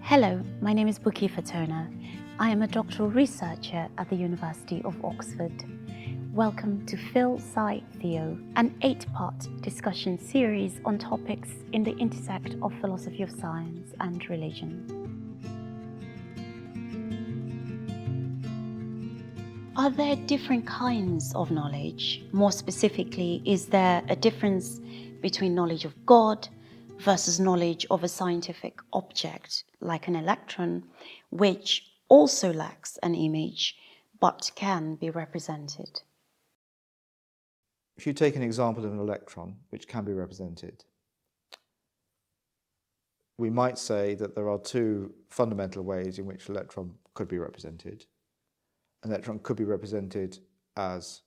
Hello, my name is Buki Fatona. I am a doctoral researcher at the University of Oxford. Welcome to Phil-Sci-Theo, an 8-part discussion series on topics in the intersect of philosophy of science and religion. Are there different kinds of knowledge? More specifically, is there a difference between knowledge of God versus knowledge of a scientific object, like an electron, which also lacks an image, but can be represented? If you take an example of an electron, which can be represented, we might say that there are two fundamental ways in which an electron could be represented. An electron could be represented as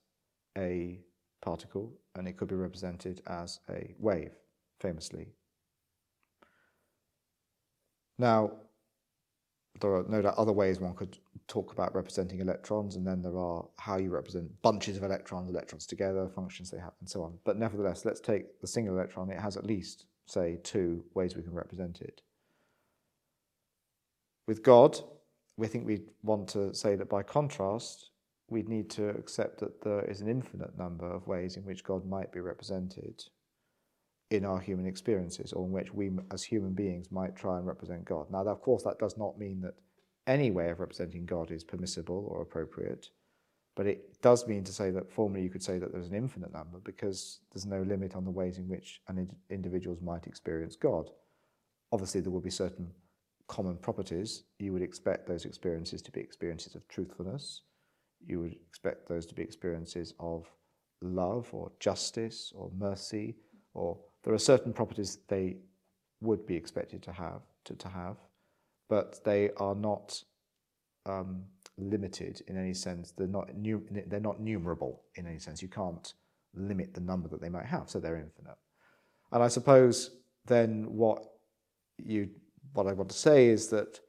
a particle, and it could be represented as a wave, famously. Now, there are no doubt other ways one could talk about representing electrons, and then there are how you represent bunches of electrons together, functions they have, and so on. But nevertheless, let's take the single electron. It has at least, say, two ways we can represent it. With God, we think we want to say that by contrast, we'd need to accept that there is an infinite number of ways in which God might be represented in our human experiences, or in which we as human beings might try and represent God. Now, of course, that does not mean that any way of representing God is permissible or appropriate, but it does mean to say that formally you could say that there's an infinite number, because there's no limit on the ways in which individuals might experience God. Obviously, there will be certain common properties. You would expect those experiences to be experiences of truthfulness. You would expect those to be experiences of love or justice or mercy, or there are certain properties they would be expected to have, but they are not limited in any sense. They're not numerable in any sense. You can't limit the number that they might have, so they're infinite. And I suppose then what I want to say is that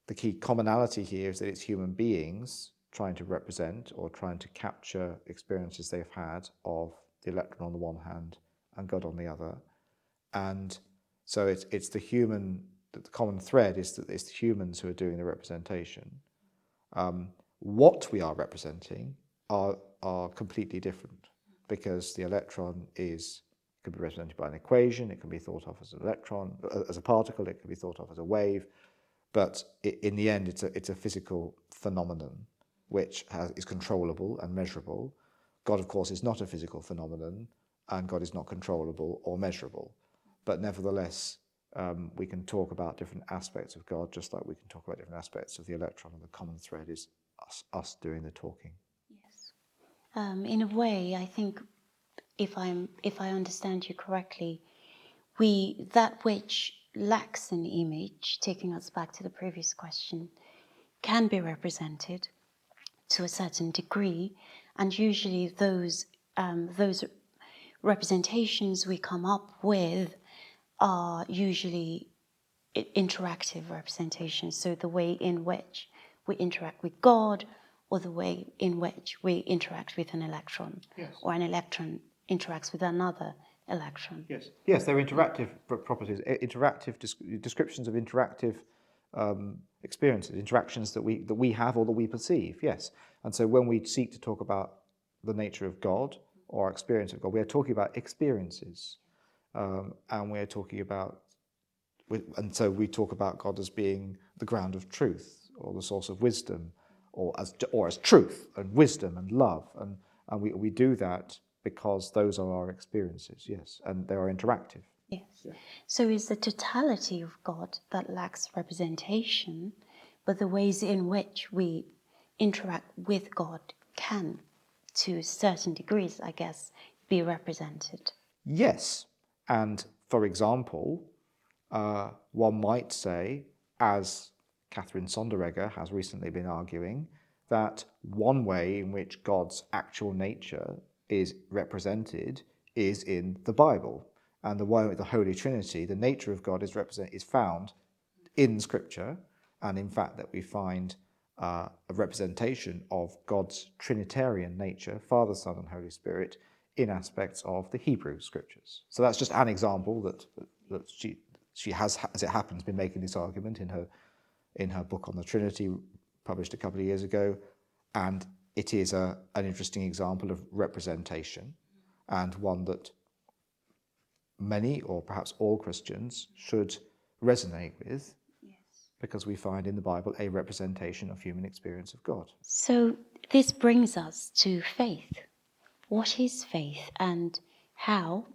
the key commonality here is that it's human beings trying to represent or trying to capture experiences they've had of the electron on the one hand and God on the other. And so it's the common thread is that it's the humans who are doing the representation. What we are representing are completely different, because the electron could be represented by an equation, it can be thought of as an electron, as a particle, it can be thought of as a wave, but in the end it's a physical phenomenon which is controllable and measurable. God, of course, is not a physical phenomenon, and God is not controllable or measurable. But nevertheless, we can talk about different aspects of God, just like we can talk about different aspects of the electron, and the common thread is us doing the talking. Yes. In a way, I think, if I understand you correctly, that which lacks an image, taking us back to the previous question, can be represented to a certain degree, and usually those representations we come up with are usually interactive representations. So the way in which we interact with God, or the way in which we interact with an electron, yes, or an electron interacts with another electron. Yes, they're interactive properties, interactive descriptions of interactive experiences, interactions that we have or that we perceive. Yes, and so when we seek to talk about the nature of God or our experience of God, we are talking about experiences, and we're talking about, and so we talk about God as being the ground of truth, or the source of wisdom, or as truth and wisdom and love, and we do that because those are our experiences, yes, and they are interactive. Yes. Yeah. So it's the totality of God that lacks representation, but the ways in which we interact with God can, to certain degrees, I guess, be represented. Yes, and for example, one might say, as Catherine Sonderegger has recently been arguing, that one way in which God's actual nature is represented is in the Bible. And the way with the Holy Trinity, the nature of God is found in Scripture, and in fact that we find a representation of God's Trinitarian nature, Father, Son, and Holy Spirit, in aspects of the Hebrew Scriptures. So that's just an example that she has, as it happens, been making this argument in her in her book on the Trinity, published a couple of years ago, and it is an interesting example of representation, and one that many, or perhaps all Christians, should resonate with, because we find in the Bible a representation of human experience of God. So this brings us to faith. What is faith, and how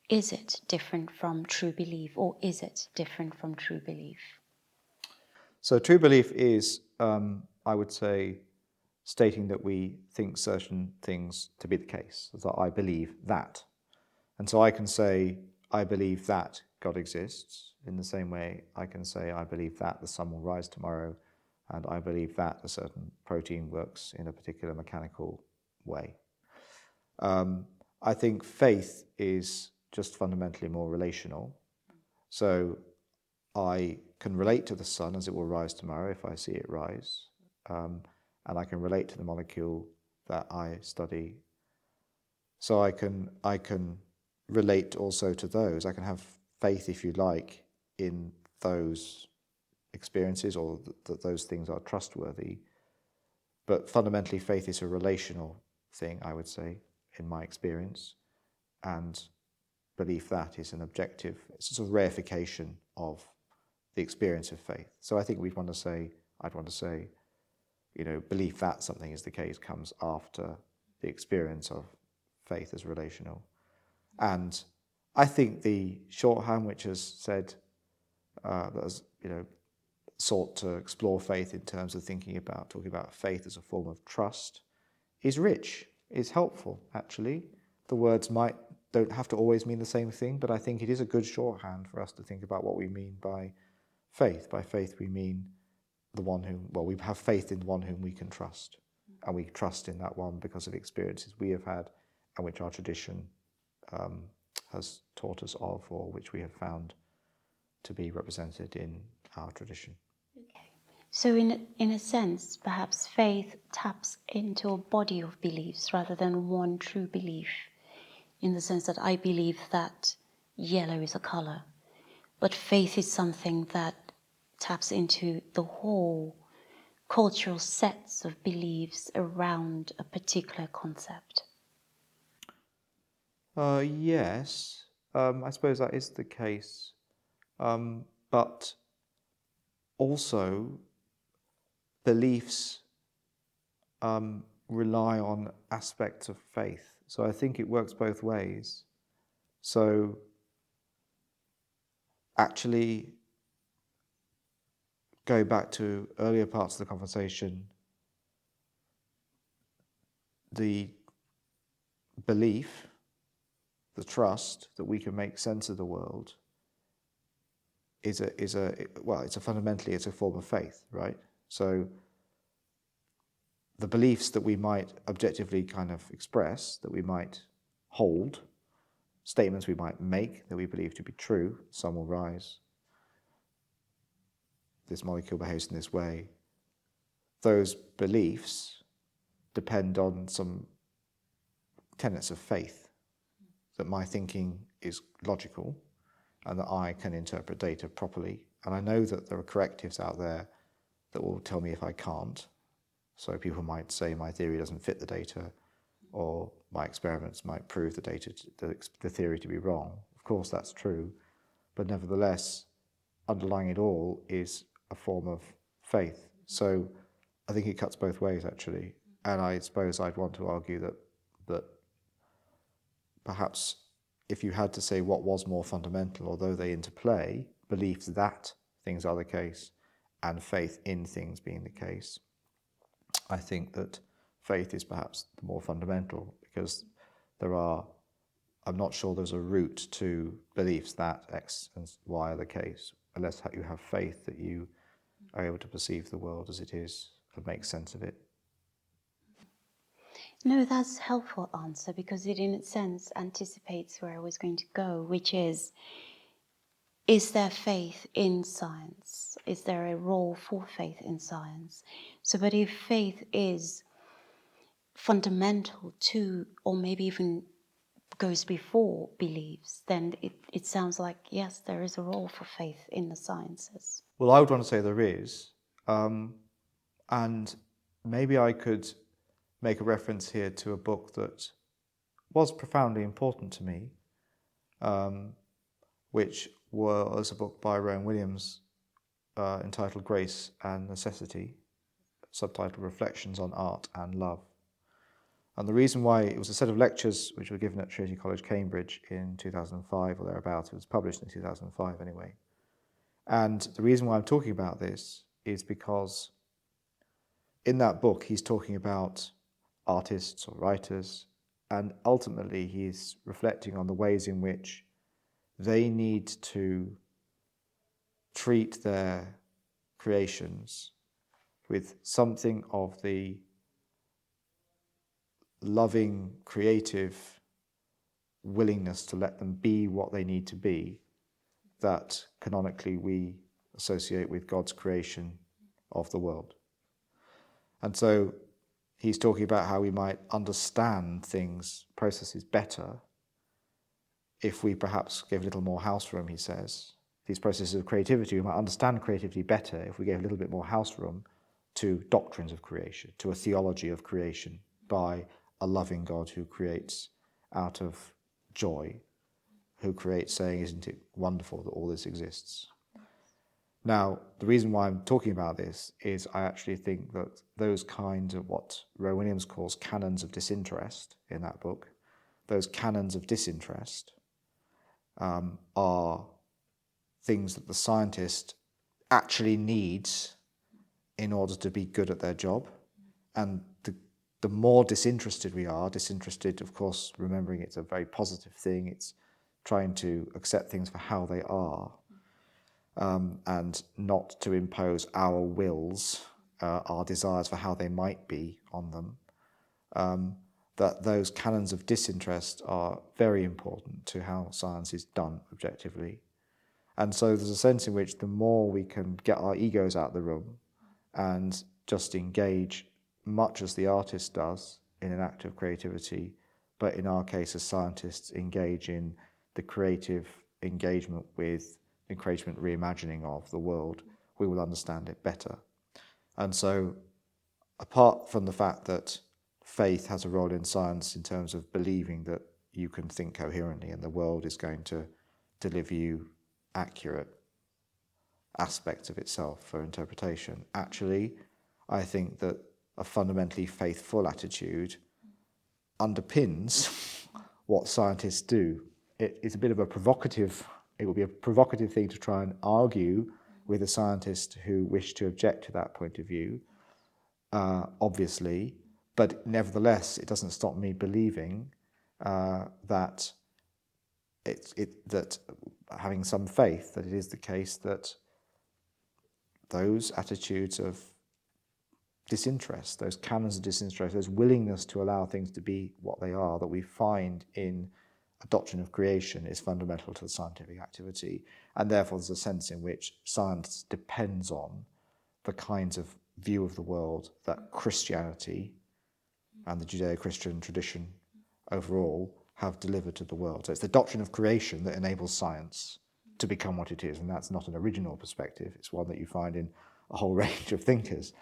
is it different from true belief, or is it different from true belief? So true belief is, I would say, stating that we think certain things to be the case. So I believe that. And so I can say, I believe that God exists. In the same way, I can say, I believe that the sun will rise tomorrow, and I believe that a certain protein works in a particular mechanical way. I think faith is just fundamentally more relational. So I can relate to the sun as it will rise tomorrow if I see it rise, and I can relate to the molecule that I study. So I can relate also to those. I can have faith, if you like, in those experiences, or that those things are trustworthy. But fundamentally, faith is a relational thing, I would say, in my experience, and belief that is an objective. It's a sort of reification of the experience of faith. So I think I'd want to say, belief that something is the case comes after the experience of faith as relational. And I think the shorthand, which has said, that has, sought to explore faith in terms of talking about faith as a form of trust, is rich, is helpful, actually. The words don't have to always mean the same thing, but I think it is a good shorthand for us to think about what we mean by faith. By faith we mean we have faith in the one whom we can trust. And we trust in that one because of experiences we have had and which our tradition has taught us of, or which we have found to be represented in our tradition. Okay. So in a sense, perhaps faith taps into a body of beliefs rather than one true belief, in the sense that I believe that yellow is a color. But faith is something that taps into the whole cultural sets of beliefs around a particular concept. Yes, I suppose that is the case. But also, beliefs rely on aspects of faith. So I think it works both ways. So actually, go back to earlier parts of the conversation, the belief, the trust that we can make sense of the world it's a form of faith, right? So the beliefs that we might objectively kind of express, that we might hold, statements we might make that we believe to be true, sun will rise, this molecule behaves in this way, those beliefs depend on some tenets of faith, that my thinking is logical and that I can interpret data properly. And I know that there are correctives out there that will tell me if I can't. So people might say my theory doesn't fit the data, or my experiments might prove the theory to be wrong. Of course, that's true. But nevertheless, underlying it all is a form of faith. So I think it cuts both ways, actually. And I suppose I'd want to argue that perhaps if you had to say what was more fundamental, although they interplay, beliefs that things are the case and faith in things being the case, I think that faith is perhaps the more fundamental, because I'm not sure there's a route to beliefs that X and Y are the case, unless you have faith that you are able to perceive the world as it is and make sense of it. No, that's a helpful answer, because it in a sense anticipates where I was going to go, which is there faith in science? Is there a role for faith in science? So, but if faith is fundamental to, or maybe even goes before beliefs, then it sounds like, yes, there is a role for faith in the sciences. Well, I would want to say there is. And maybe I could make a reference here to a book that was profoundly important to me, which was a book by Rowan Williams entitled Grace and Necessity, subtitled Reflections on Art and Love. And the reason why, it was a set of lectures which were given at Trinity College, Cambridge in 2005 or thereabouts. It was published in 2005 anyway. And the reason why I'm talking about this is because in that book he's talking about artists or writers, and ultimately he's reflecting on the ways in which they need to treat their creations with something of the loving, creative willingness to let them be what they need to be that canonically we associate with God's creation of the world. And so he's talking about how we might understand things, processes better if we perhaps gave a little more house room, he says. These processes of creativity, we might understand creativity better if we gave a little bit more house room to doctrines of creation, to a theology of creation by a loving God who creates out of joy, who creates saying, isn't it wonderful that all this exists? Now, the reason why I'm talking about this is I actually think that those kinds of what Rowan Williams calls canons of disinterest in that book, those canons of disinterest are things that the scientist actually needs in order to be good at their job. And the more disinterested we are, disinterested, of course, remembering it's a very positive thing, it's trying to accept things for how they are, and not to impose our wills, our desires for how they might be on them, that those canons of disinterest are very important to how science is done objectively. And so there's a sense in which the more we can get our egos out of the room and just engage much as the artist does in an act of creativity, but in our case as scientists engage in the creative engagement with encouragement, reimagining of the world, we will understand it better. And so apart from the fact that faith has a role in science in terms of believing that you can think coherently and the world is going to deliver you accurate aspects of itself for interpretation, actually, I think that a fundamentally faithful attitude underpins what scientists do. It's a bit of a provocative, it would be a provocative thing to try and argue with a scientist who wished to object to that point of view, obviously, but nevertheless, it doesn't stop me believing that that having some faith that it is the case that those attitudes of disinterest, those canons of disinterest, those willingness to allow things to be what they are that we find in a doctrine of creation is fundamental to the scientific activity, and therefore there's a sense in which science depends on the kinds of view of the world that Christianity and the Judeo-Christian tradition overall have delivered to the world. So it's the doctrine of creation that enables science to become what it is, and that's not an original perspective, it's one that you find in a whole range of thinkers.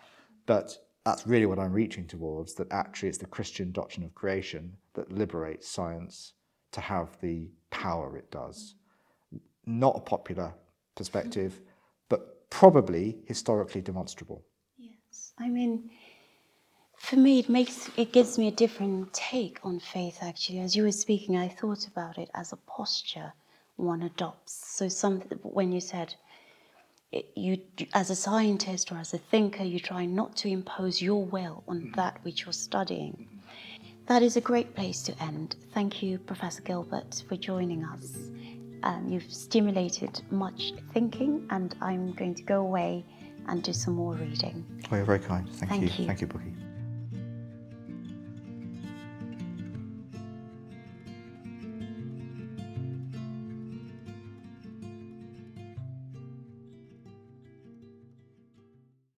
But that's really what I'm reaching towards, that actually it's the Christian doctrine of creation that liberates science to have the power it does. Not a popular perspective, but probably historically demonstrable. Yes, I mean, for me, it gives me a different take on faith, actually. As you were speaking, I thought about it as a posture one adopts. So when you said, you, as a scientist or as a thinker, you try not to impose your will on that which you're studying. That is a great place to end. Thank you, Professor Gilbert, for joining us. You've stimulated much thinking, and I'm going to go away and do some more reading. Oh, you're very kind. Thank you. Thank you. Thank you, Buki.